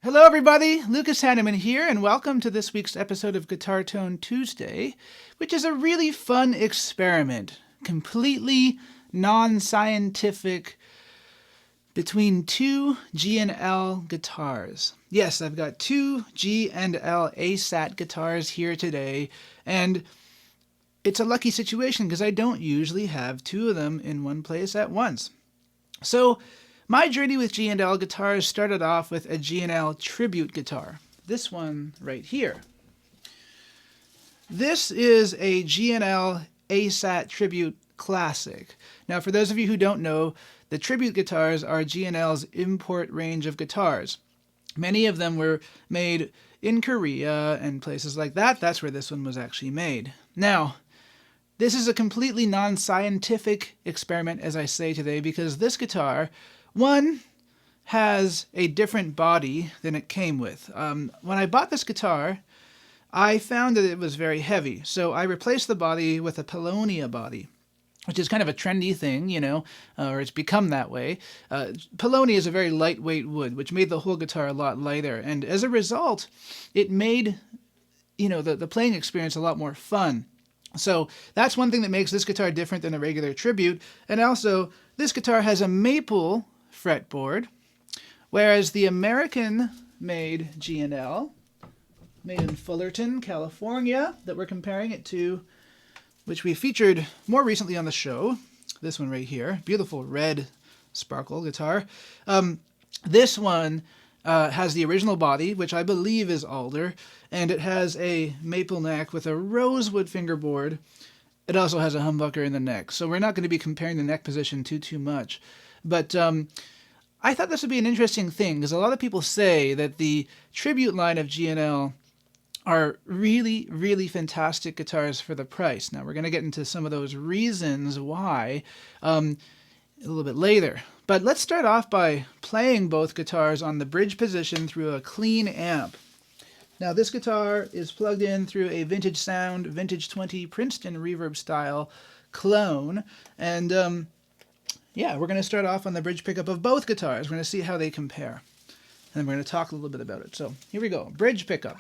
Hello everybody, Lucas Haneman here, and welcome to this week's episode of Guitar Tone Tuesday, which is a really fun experiment, completely non-scientific, between two G&L guitars. Yes, I've got two G&L ASAT guitars here today, and it's a lucky situation because I don't usually have two of them in one place at once. So, my journey with G&L guitars started off with a G&L Tribute guitar. This one right here. This is a G&L ASAT Tribute Classic. Now, for those of you who don't know, the Tribute guitars are G&L's import range of guitars. Many of them were made in Korea and places like that. That's where this one was actually made. Now, this is a completely non-scientific experiment, as I say today, because this guitar, one, has a different body than it came with. When I bought this guitar, I found that it was very heavy, so I replaced the body with a Paulownia body, which is kind of a trendy thing, you know, or it's become that way. Paulownia is a very lightweight wood, which made the whole guitar a lot lighter, and as a result, it made, the playing experience a lot more fun. So that's one thing that makes this guitar different than a regular Tribute, and also, this guitar has a maple fretboard, whereas the American-made G&L, made in Fullerton, California, that we're comparing it to, which we featured more recently on the show, this one right here, beautiful red sparkle guitar. This one has the original body, which I believe is alder, and it has a maple neck with a rosewood fingerboard. It also has a humbucker in the neck, so we're not going to be comparing the neck position too much. But I thought this would be an interesting thing, because a lot of people say that the Tribute line of G&L are really, really fantastic guitars for the price. Now, we're going to get into some of those reasons why a little bit later. But let's start off by playing both guitars on the bridge position through a clean amp. Now, this guitar is plugged in through a Vintage Sound Vintage 20 Princeton reverb style clone, and yeah, we're going to start off on the bridge pickup of both guitars. We're going to see how they compare. And we're going to talk a little bit about it. So here we go. Bridge pickup.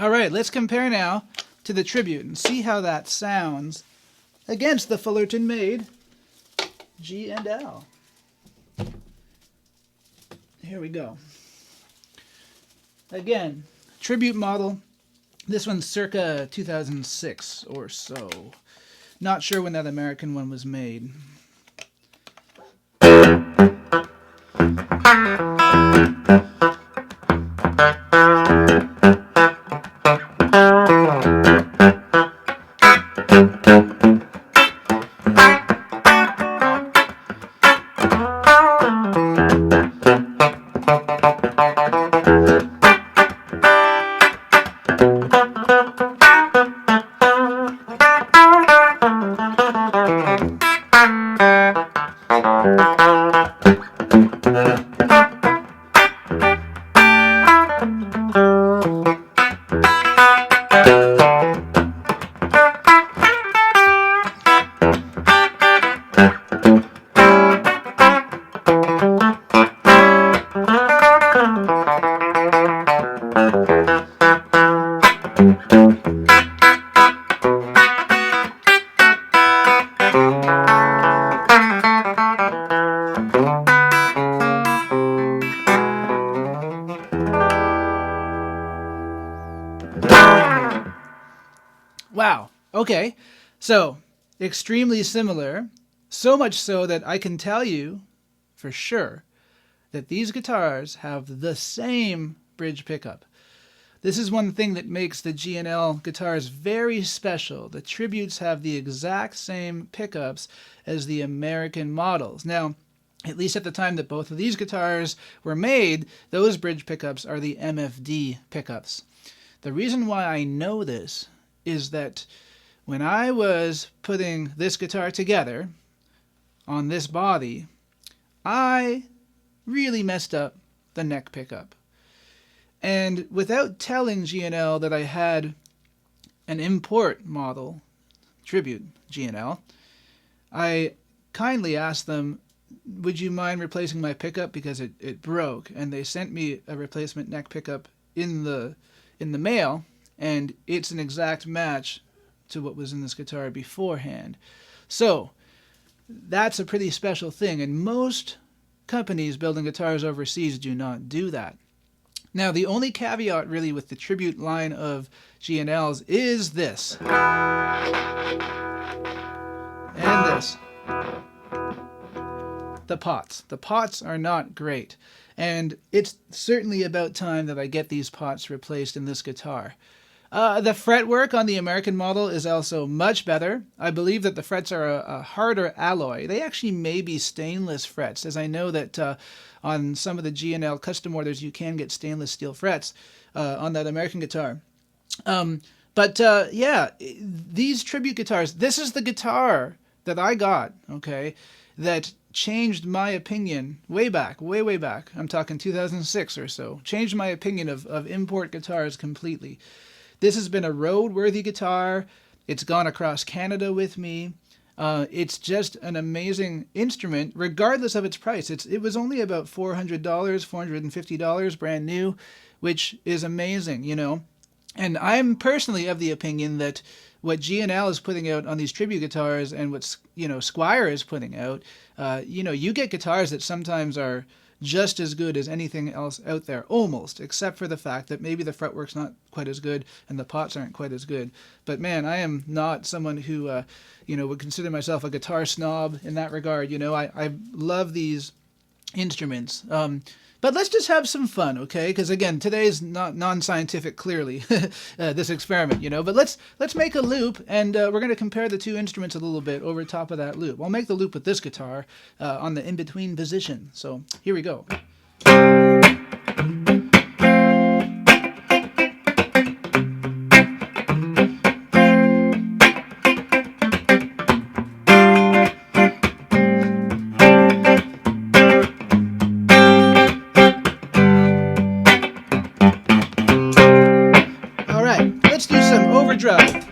Alright, let's compare now to the Tribute and see how that sounds against the Fullerton-made G&L. Here we go. Again, Tribute model. This one's circa 2006 or so. Not sure when that American one was made. Wow. Okay. So, extremely similar. So much so that I can tell you for sure that these guitars have the same bridge pickup. This is one thing that makes the G&L guitars very special. The Tributes have the exact same pickups as the American models. Now, at least at the time that both of these guitars were made, those bridge pickups are the MFD pickups. The reason why I know this is that when I was putting this guitar together on this body, I really messed up the neck pickup. And without telling G&L that I had an import model, Tribute G&L, I kindly asked them, would you mind replacing my pickup because it broke? And they sent me a replacement neck pickup in the mail, and it's an exact match to what was in this guitar beforehand. So that's a pretty special thing, and most companies building guitars overseas do not do that. Now, the only caveat really with the Tribute line of G&Ls is this. And this. The pots. The pots are not great. And it's certainly about time that I get these pots replaced in this guitar. The fretwork on the American model is also much better. I believe that the frets are a harder alloy. They actually may be stainless frets, as I know that on some of the G&L custom orders you can get stainless steel frets on that American guitar. Yeah, these Tribute guitars, this is the guitar that I got, okay, that changed my opinion way back. I'm talking 2006 or so. Changed my opinion of import guitars completely. This has been a road-worthy guitar. It's gone across Canada with me. It's just an amazing instrument, regardless of its price. It was only about $400, $450 brand new, which is amazing, you know. And I'm personally of the opinion that what G&L is putting out on these Tribute guitars and what Squier is putting out, you get guitars that sometimes are just as good as anything else out there, almost, except for the fact that maybe the fretwork's not quite as good and the pots aren't quite as good. But man, I am not someone who, would consider myself a guitar snob in that regard. I love these instruments. But let's just have some fun, okay? Because again, today's not non-scientific, clearly, this experiment, But let's make a loop, and we're going to compare the two instruments a little bit over top of that loop. I'll make the loop with this guitar on the in-between position. So here we go. Let's do some Overdrive.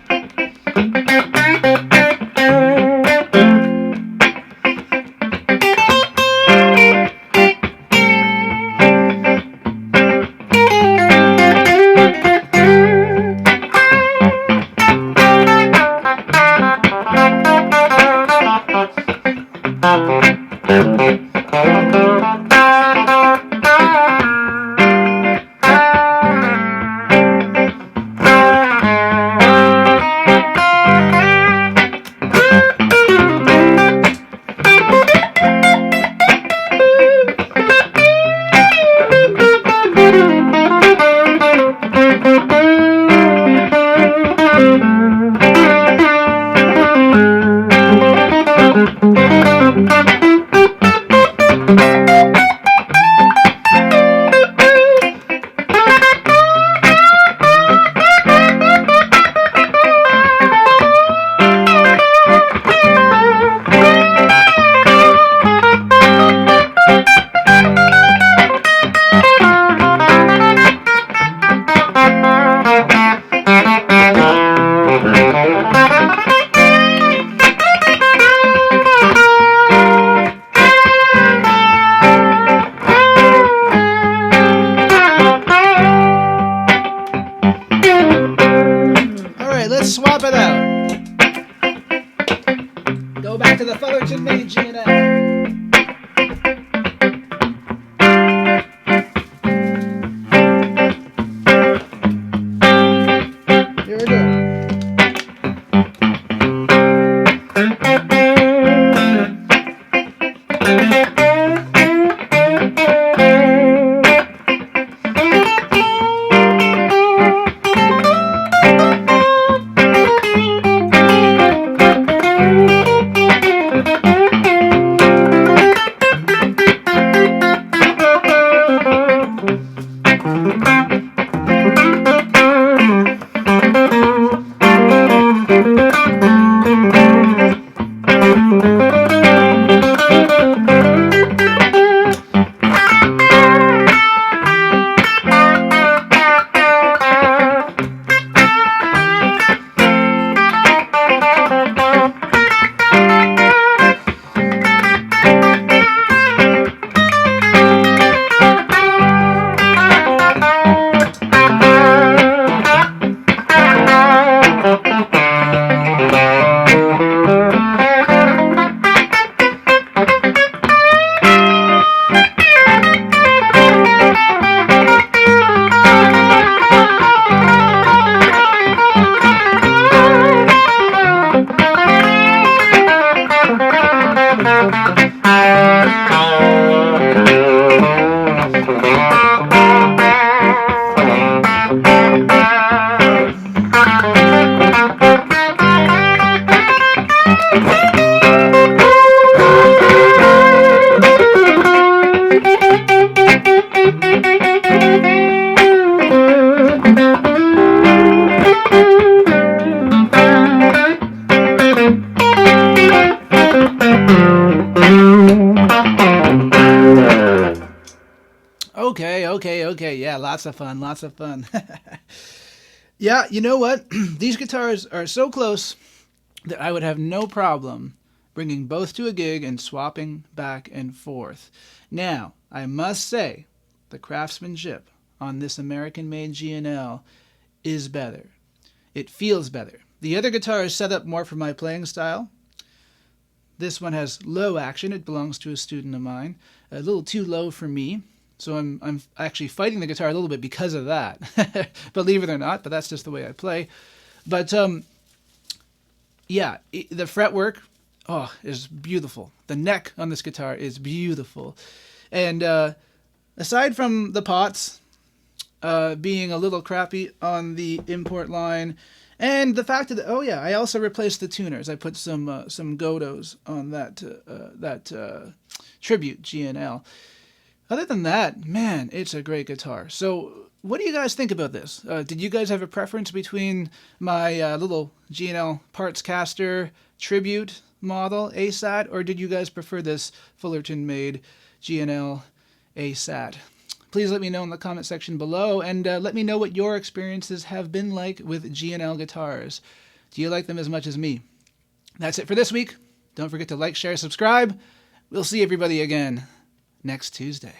Let's swap it out. Go back to the Fullerton made G&L. Here we go. Okay, yeah, lots of fun, lots of fun. Yeah, you know what? These guitars are so close that I would have no problem bringing both to a gig and swapping back and forth. Now, I must say, the craftsmanship on this American-made G&L is better. It feels better. The other guitar is set up more for my playing style. This one has low action. It belongs to a student of mine. A little too low for me. So I'm actually fighting the guitar a little bit because of that. Believe it or not, but that's just the way I play. But yeah, the fretwork, is beautiful. The neck on this guitar is beautiful. And aside from the pots being a little crappy on the import line, and the fact that, I also replaced the tuners. I put some Godos on that Tribute G&L. Other than that, man, it's a great guitar. So what do you guys think about this? Did you guys have a preference between my little G&L Parts Caster Tribute model ASAT, or did you guys prefer this Fullerton-made G&L ASAT? Please let me know in the comment section below, and let me know what your experiences have been like with G&L guitars. Do you like them as much as me? That's it for this week. Don't forget to like, share, subscribe. We'll see everybody again next Tuesday.